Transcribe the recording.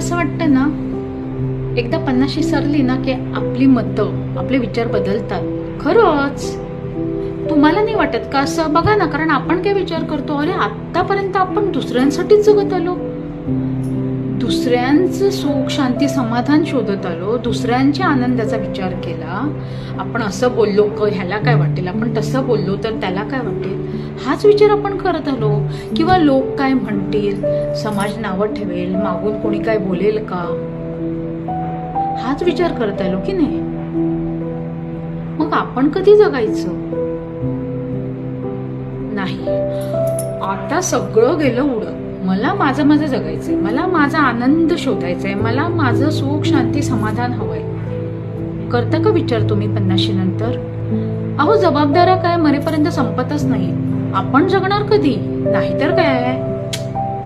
असं वाटतं ना, एकदा 50शी सरली ना की आपली मतं, आपले विचार बदलतात. खरंच तुम्हाला नाही वाटत का असं? बघा ना, कारण आपण काय विचार करतो, अरे आतापर्यंत आपण दुसऱ्यांसाठीच जगत आलो, दुसऱ्यांचं सुख शांती समाधान शोधत आलो, दुसऱ्यांच्या आनंदाचा विचार केला. आपण असं बोललो तर ह्याला काय वाटेल, आपण तसं बोललो तर त्याला काय वाटेल, हाच विचार आपण करत आलो. किंवा लोक काय म्हणतील, समाज नावं ठेवेल, मागून कोणी काय बोलेल का, हाच विचार करत आलो की नाही? मग आपण कधी जगायचं? नाही, आता सगळं गेलं उडत. मला माझं माझं जगायचंय, मला माझा आनंद शोधायचाय, मला माझं सुख शांती समाधान हवंय. करता का विचार तुम्ही 50शी नंतर? अहो, जबाबदाऱ्या काय मरेपर्यंत संपतच नाही. आपण जगणार कधी? नाहीतर काय.